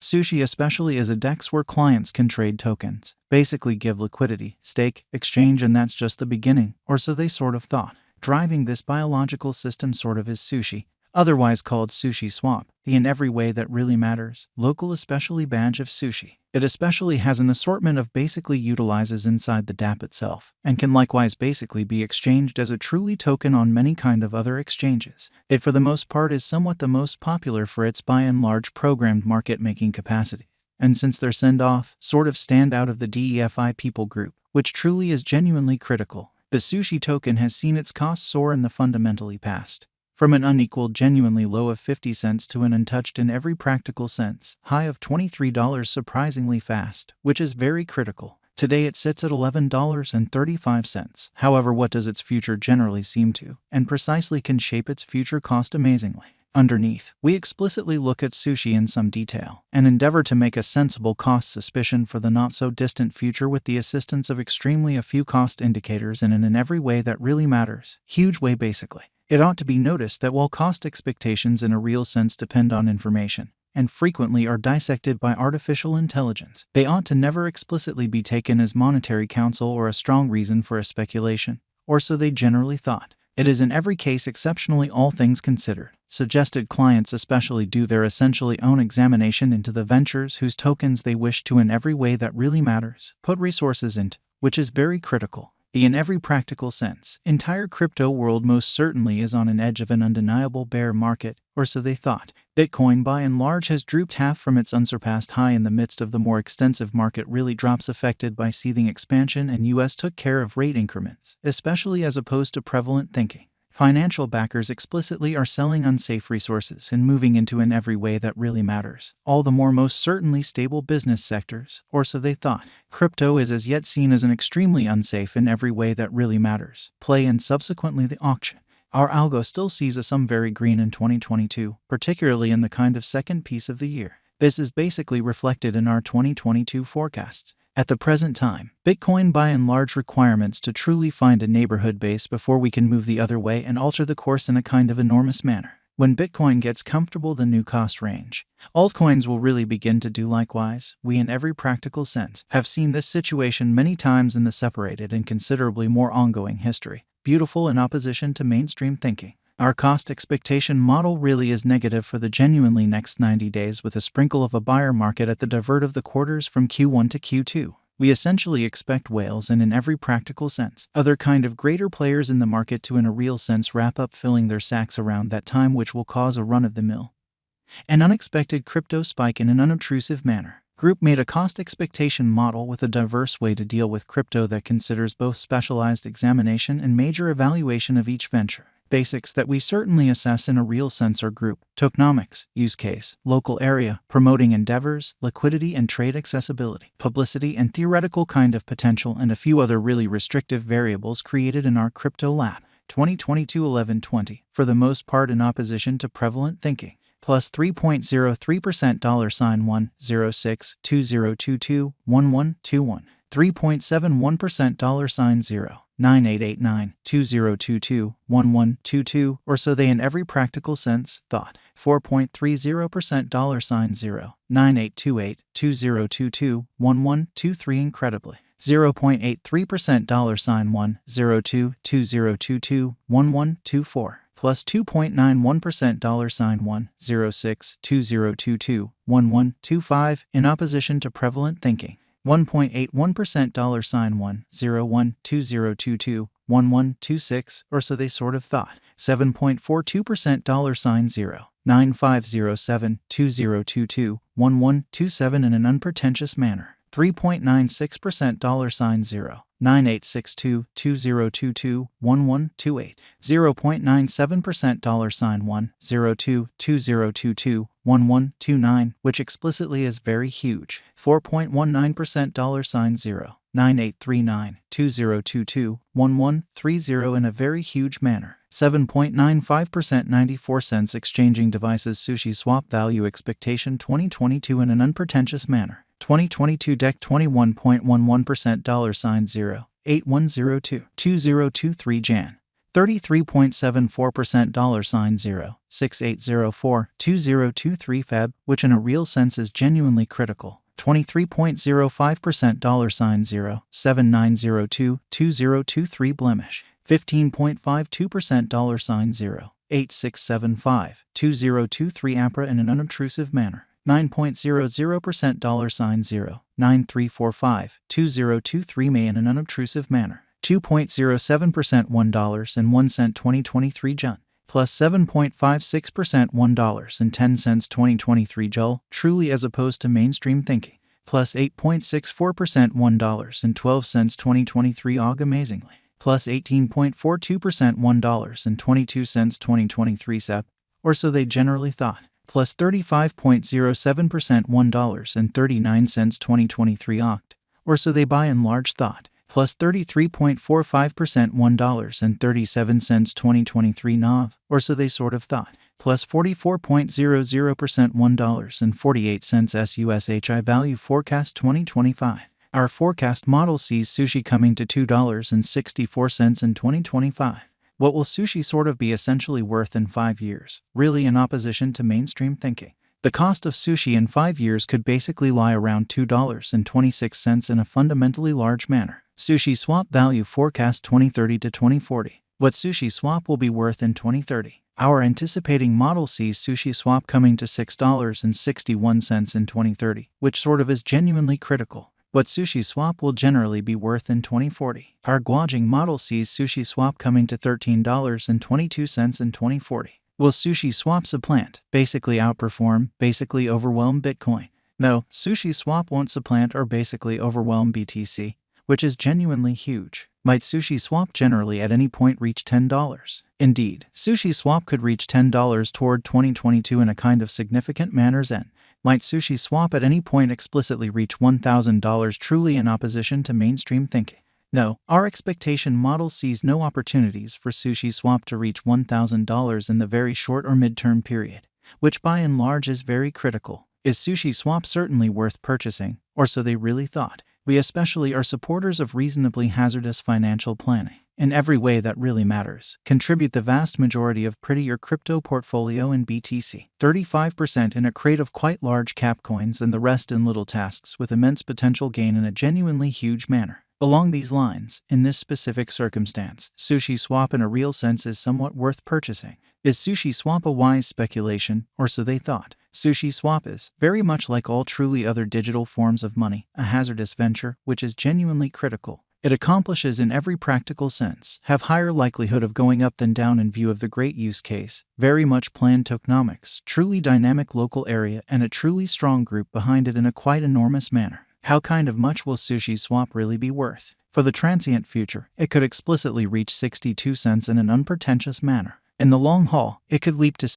Sushi especially is a DEX where clients can trade tokens, basically give liquidity, stake, exchange, and that's just the beginning, or so they sort of thought. Driving this biological system sort of is Sushi, otherwise called Sushiswap, the in every way that really matters, local especially badge of Sushi. It especially has an assortment of basically utilizes inside the dApp itself, and can likewise basically be exchanged as a truly token on many kind of other exchanges. It for the most part is somewhat the most popular for its by and large programmed market making capacity. And since their send-off sort of stand out of the DeFi people group, which truly is genuinely critical, the Sushi token has seen its cost soar in the fundamentally past. From an unequaled genuinely low of 50 cents to an untouched in every practical sense high of $23 surprisingly fast, which is very critical. Today it sits at $11.35. However, what does its future generally seem to, and precisely can shape its future cost amazingly? Underneath, we explicitly look at Sushi in some detail, and endeavor to make a sensible cost suspicion for the not-so-distant future with the assistance of extremely a few cost indicators and in every way that really matters. Huge way basically. It ought to be noticed that while cost expectations in a real sense depend on information, and frequently are dissected by artificial intelligence, they ought to never explicitly be taken as monetary counsel or a strong reason for a speculation, or so they generally thought. It is in every case exceptionally all things considered. Suggested clients especially do their essentially own examination into the ventures whose tokens they wish to in every way that really matters put resources into, which is very critical. In every practical sense, entire crypto world most certainly is on an edge of an undeniable bear market, or so they thought. Bitcoin by and large has drooped half from its unsurpassed high in the midst of the more extensive market really drops affected by seething expansion, and US took care of rate increments, especially as opposed to prevalent thinking. Financial backers explicitly are selling unsafe resources and moving into in every way that really matters, all the more most certainly stable business sectors, or so they thought. Crypto is as yet seen as an extremely unsafe in every way that really matters. Play and subsequently the auction. Our algo still sees a some very green in 2022, particularly in the kind of second piece of the year. This is basically reflected in our 2022 forecasts. At the present time, Bitcoin by and large requirements to truly find a neighborhood base before we can move the other way and alter the course in a kind of enormous manner. When Bitcoin gets comfortable the new cost range, altcoins will really begin to do likewise. We in every practical sense have seen this situation many times in the separated and considerably more ongoing history, beautiful in opposition to mainstream thinking. Our cost expectation model really is negative for the genuinely next 90 days with a sprinkle of a buyer market at the divert of the quarters from Q1 to Q2. We essentially expect whales and in every practical sense, other kind of greater players in the market to in a real sense wrap up filling their sacks around that time, which will cause a run-of-the-mill, an unexpected crypto spike in an unobtrusive manner. Group made a cost expectation model with a diverse way to deal with crypto that considers both specialized examination and major evaluation of each venture. Basics that we certainly assess in a real sense are group, tokenomics, use case, local area, promoting endeavors, liquidity and trade accessibility, publicity and theoretical kind of potential, and a few other really restrictive variables created in our crypto lab. 2022-11-20, for the most part in opposition to prevalent thinking. Plus 3.03% $10620221121 3.71% $0 9889 2022 1122, or so they in every practical sense thought. 4.30% $0 9828 2022 1123 incredibly. 0.83% $102 2022 1124. Plus 2.91% $106 2022 1125 in opposition to prevalent thinking. 1.81% $101 2022 1126, or so they sort of thought. 7.42% $0 9507 2022 1127 in an unpretentious manner. 3.96% $0 9862 2022 1128 0.97% $102 2022 1129, which explicitly is very huge. 4.19% $0 9839 2022 1130 in a very huge manner. 7.95% 94 cents exchanging devices Sushiswap value expectation 2022 in an unpretentious manner. 2022 DEC 21.11% $0 8102 2023 Jan 33.74% $0.68042023 Feb, which in a real sense is genuinely critical. 23.05% $0.79022023 blemish. 15.52% $0.86752023 APRA in an unobtrusive manner. 9.00% $0.93452023 May in an unobtrusive manner. 2.07% $1.01 2023 Jun. Plus 7.56% $1.10 2023 Jul, truly as opposed to mainstream thinking. Plus 8.64% $1.12 2023 Og amazingly. Plus 18.42% $1.22 2023 Sep, or so they generally thought. Plus 35.07% $1.39 2023 Oct, or so they by and large thought. Plus 33.45% $1.37 2023 Nav, or so they sort of thought. Plus 44.00% $1.48 SUSHI value forecast 2025. Our forecast model sees sushi coming to $2.64 in 2025. What will sushi sort of be essentially worth in 5 years, really in opposition to mainstream thinking? The cost of sushi in 5 years could basically lie around $2.26 in a fundamentally large manner. Sushiswap value forecast 2030 to 2040. What Sushiswap will be worth in 2030. Our anticipating model sees Sushiswap coming to $6.61 in 2030, which sort of is genuinely critical. What Sushiswap will generally be worth in 2040. Our Guojing model sees Sushiswap coming to $13.22 in 2040. Will Sushiswap supplant, basically outperform, basically overwhelm Bitcoin? No, Sushiswap won't supplant or basically overwhelm BTC, which is genuinely huge. Might Sushiswap generally at any point reach $10? Indeed, Sushiswap could reach $10 toward 2022 in a kind of significant manner. Then, might Sushiswap at any point explicitly reach $1,000 truly in opposition to mainstream thinking? No, our expectation model sees no opportunities for Sushiswap to reach $1,000 in the very short or midterm period, which by and large is very critical. Is Sushiswap certainly worth purchasing, or so they really thought? We especially are supporters of reasonably hazardous financial planning. In every way that really matters, contribute the vast majority of prettier crypto portfolio in BTC. 35% in a crate of quite large cap coins and the rest in little tasks with immense potential gain in a genuinely huge manner. Along these lines, in this specific circumstance, Sushiswap in a real sense is somewhat worth purchasing. Is Sushiswap a wise speculation, or so they thought? Sushiswap is, very much like all truly other digital forms of money, a hazardous venture, which is genuinely critical. It accomplishes in every practical sense, have higher likelihood of going up than down in view of the great use case, very much planned tokenomics, truly dynamic local area and a truly strong group behind it in a quite enormous manner. How kind of much will Sushiswap really be worth? For the transient future, it could explicitly reach 62 cents in an unpretentious manner. In the long haul, it could leap to